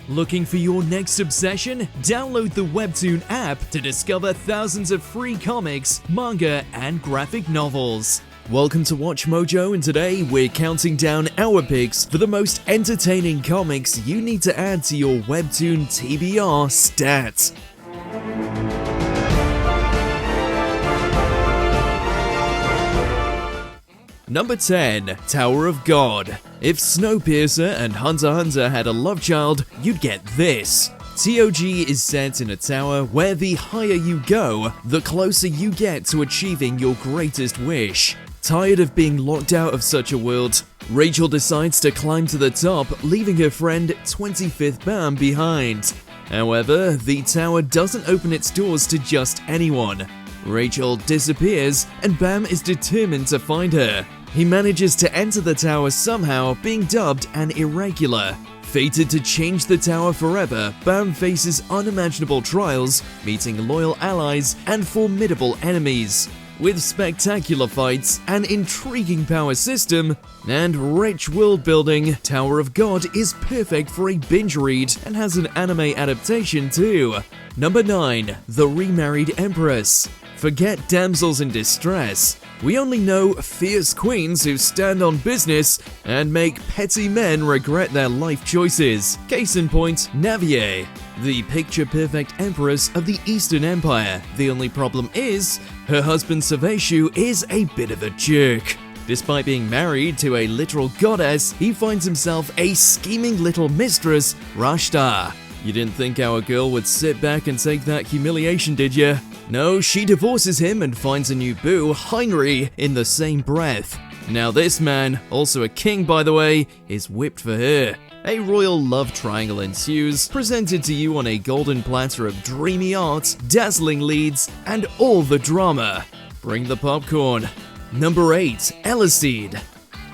Looking for your next obsession? Download the WEBTOON app to discover thousands of free comics, manga, and graphic novels. Welcome to WatchMojo, and today we're counting down our picks for the most entertaining comics you need to add to your WEBTOON TBR stats. Number 10. Tower of God. If Snowpiercer and Hunter x Hunter had a love child, you'd get this. TOG is set in a tower where the higher you go, the closer you get to achieving your greatest wish. Tired of being locked out of such a world, Rachel decides to climb to the top, leaving her friend 25th Bam behind. However, the tower doesn't open its doors to just anyone. Rachel disappears, and Bam is determined to find her. He manages to enter the tower somehow, being dubbed an Irregular. Fated to change the tower forever, Bam faces unimaginable trials, meeting loyal allies and formidable enemies. With spectacular fights, an intriguing power system, and rich world building, Tower of God is perfect for a binge read and has an anime adaptation too. Number 9. The Remarried Empress. Forget damsels in distress. We only know fierce queens who stand on business and make petty men regret their life choices. Case in point, Navier, the picture-perfect empress of the Eastern Empire. The only problem is, her husband Saveshu is a bit of a jerk. Despite being married to a literal goddess, he finds himself a scheming little mistress, Rashta. You didn't think our girl would sit back and take that humiliation, did ya? No, she divorces him and finds a new boo, Heinrich, in the same breath. Now this man, also a king by the way, is whipped for her. A royal love triangle ensues, presented to you on a golden platter of dreamy art, dazzling leads, and all the drama. Bring the popcorn. Number 8. Eleceed.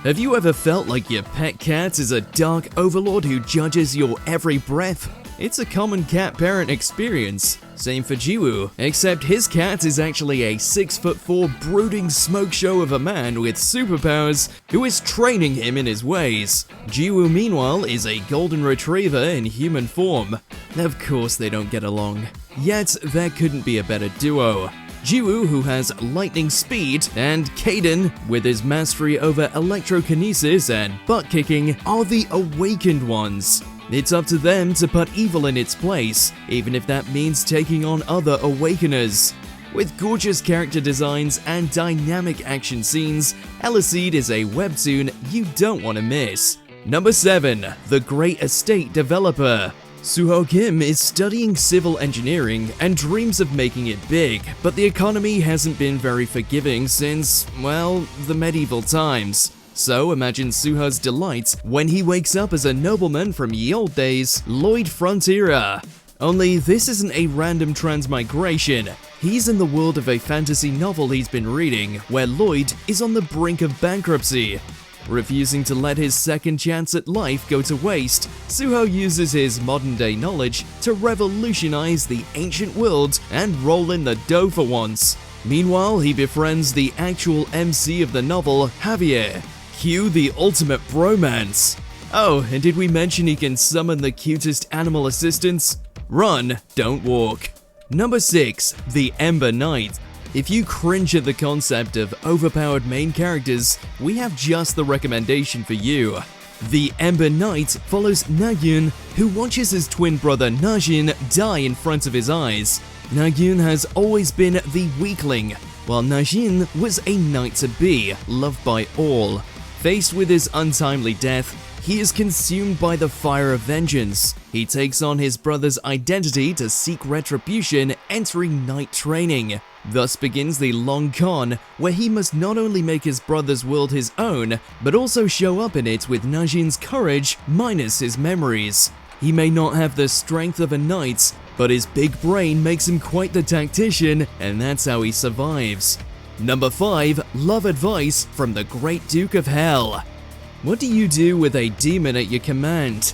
Have you ever felt like your pet cat is a dark overlord who judges your every breath? It's a common cat-parent experience. Same for Jiwoo, except his cat is actually a 6'4" brooding smoke show of a man with superpowers who is training him in his ways. Jiwoo, meanwhile, is a golden retriever in human form. Of course they don't get along. Yet, there couldn't be a better duo. Jiwoo, who has lightning speed, and Kaden, with his mastery over electrokinesis and butt-kicking, are the awakened ones. It's up to them to put evil in its place, even if that means taking on other awakeners. With gorgeous character designs and dynamic action scenes, Eleceed is a webtoon you don't want to miss. Number 7. The Great Estate Developer. Suho Kim is studying civil engineering and dreams of making it big, but the economy hasn't been very forgiving since, well, the medieval times. So imagine Suho's delight when he wakes up as a nobleman from ye old days, Lloyd Frontiera. Only this isn't a random transmigration. He's in the world of a fantasy novel he's been reading, where Lloyd is on the brink of bankruptcy. Refusing to let his second chance at life go to waste, Suho uses his modern-day knowledge to revolutionize the ancient world and roll in the dough for once. Meanwhile, he befriends the actual MC of the novel, Javier. Cue the ultimate bromance. Oh, and did we mention he can summon the cutest animal assistants? Run, don't walk. Number 6. The Ember Knight. If you cringe at the concept of overpowered main characters, we have just the recommendation for you. The Ember Knight follows Nagyun, who watches his twin brother Najin die in front of his eyes. Nagyun has always been the weakling, while Najin was a knight-to-be, loved by all. Faced with his untimely death, he is consumed by the fire of vengeance. He takes on his brother's identity to seek retribution, entering knight training. Thus begins the long con, where he must not only make his brother's world his own, but also show up in it with Najin's courage minus his memories. He may not have the strength of a knight, but his big brain makes him quite the tactician, and that's how he survives. Number 5. Love Advice from the Great Duke of Hell. What do you do with a demon at your command?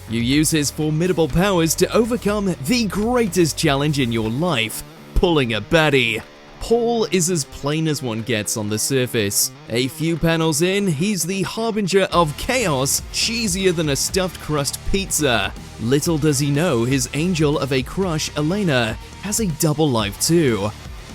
You use his formidable powers to overcome the greatest challenge in your life, pulling a baddie. Paul is as plain as one gets on the surface. A few panels in, he's the harbinger of chaos, cheesier than a stuffed crust pizza. Little does he know his angel of a crush, Elena, has a double life too.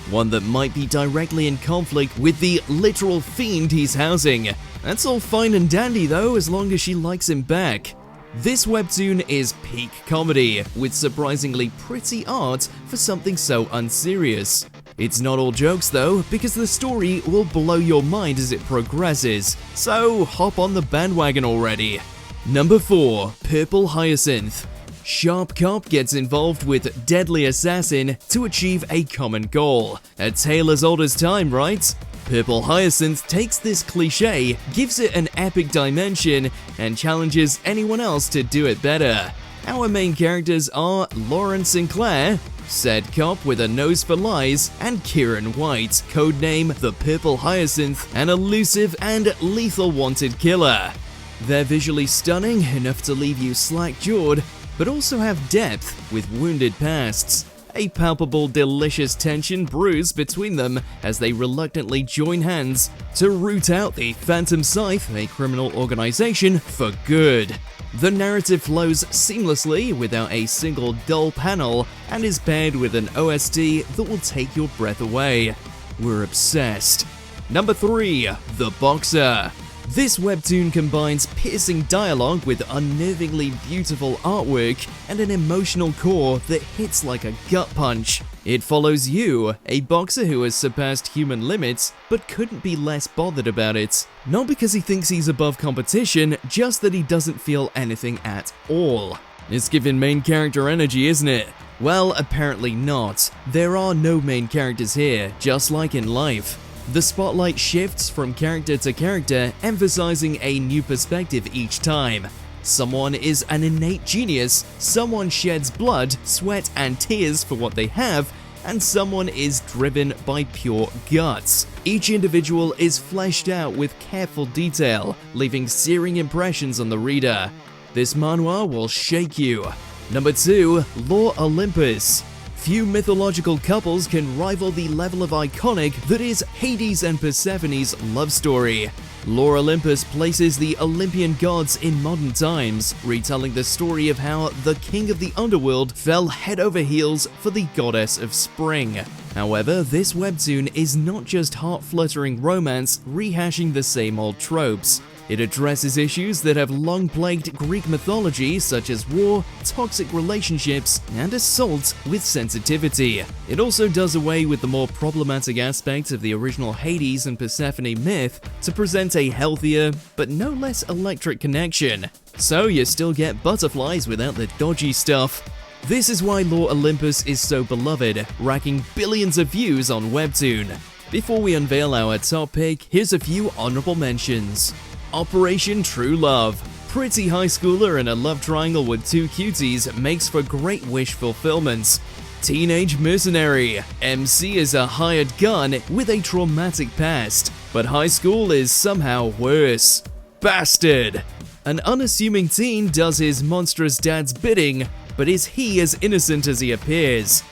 One that might be directly in conflict with the literal fiend he's housing. That's all fine and dandy though, as long as she likes him back. This webtoon is peak comedy, with surprisingly pretty art for something so unserious. It's not all jokes though, because the story will blow your mind as it progresses, so hop on the bandwagon already. Number 4. Purple Hyacinth. Sharp Cop gets involved with Deadly Assassin to achieve a common goal. A tale as old as time, right? Purple Hyacinth takes this cliche, gives it an epic dimension, and challenges anyone else to do it better. Our main characters are Lauren Sinclair, said cop with a nose for lies, and Kieran White, codename the Purple Hyacinth, an elusive and lethal wanted killer. They're visually stunning, enough to leave you slack-jawed, but also have depth with wounded pasts. A palpable, delicious tension brews between them as they reluctantly join hands to root out the Phantom Scythe, a criminal organization, for good. The narrative flows seamlessly without a single dull panel and is paired with an OST that will take your breath away. We're obsessed. Number 3. The Boxer. This webtoon combines piercing dialogue with unnervingly beautiful artwork and an emotional core that hits like a gut punch. It follows you, a boxer who has surpassed human limits, but couldn't be less bothered about it. Not because he thinks he's above competition, just that he doesn't feel anything at all. It's giving main character energy, isn't it? Well, apparently not. There are no main characters here, just like in life. The spotlight shifts from character to character, emphasizing a new perspective each time. Someone is an innate genius, someone sheds blood, sweat, and tears for what they have, and someone is driven by pure guts. Each individual is fleshed out with careful detail, leaving searing impressions on the reader. This manhwa will shake you. Number 2. Lore Olympus. Few mythological couples can rival the level of iconic that is Hades and Persephone's love story. Lore Olympus places the Olympian gods in modern times, retelling the story of how the king of the underworld fell head over heels for the goddess of spring. However, this webtoon is not just heart-fluttering romance rehashing the same old tropes. It addresses issues that have long plagued Greek mythology, such as war, toxic relationships, and assault, with sensitivity. It also does away with the more problematic aspects of the original Hades and Persephone myth to present a healthier, but no less electric connection. So you still get butterflies without the dodgy stuff. This is why Lore Olympus is so beloved, racking billions of views on Webtoon. Before we unveil our top pick, here's a few honorable mentions. Operation True Love. Pretty high schooler in a love triangle with two cuties makes for great wish fulfillment. Teenage Mercenary. MC is a hired gun with a traumatic past, but high school is somehow worse. Bastard. An unassuming teen does his monstrous dad's bidding, but is he as innocent as he appears?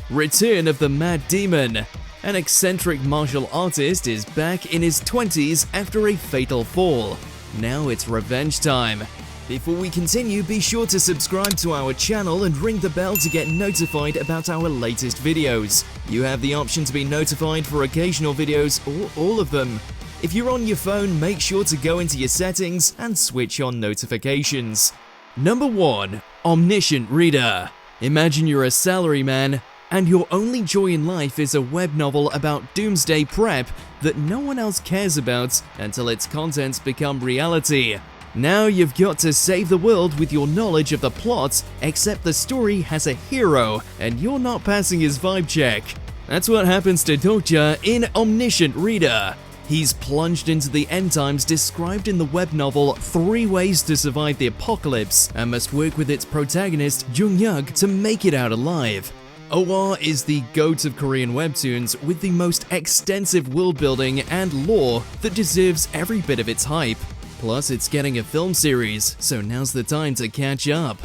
Return of the Mad Demon. An eccentric martial artist is back in his 20s after a fatal fall. Now it's revenge time. Before we continue, be sure to subscribe to our channel and ring the bell to get notified about our latest videos. You have the option to be notified for occasional videos or all of them. If you're on your phone, make sure to go into your settings and switch on notifications. Number 1. Omniscient Reader. Imagine you're a salaryman, and your only joy in life is a web novel about doomsday prep that no one else cares about until its contents become reality. Now you've got to save the world with your knowledge of the plot, except the story has a hero, and you're not passing his vibe check. That's what happens to Dokja in Omniscient Reader. He's plunged into the end times described in the web novel 3 Ways to Survive the Apocalypse, and must work with its protagonist Jung-yug to make it out alive. OR is the GOAT of Korean webtoons with the most extensive world building and lore that deserves every bit of its hype. Plus, it's getting a film series, so now's the time to catch up.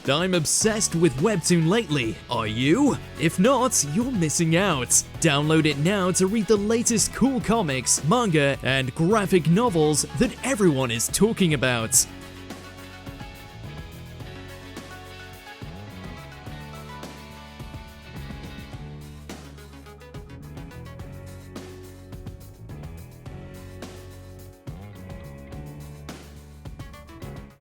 I'm obsessed with Webtoon lately, are you? If not, you're missing out. Download it now to read the latest cool comics, manga, and graphic novels that everyone is talking about.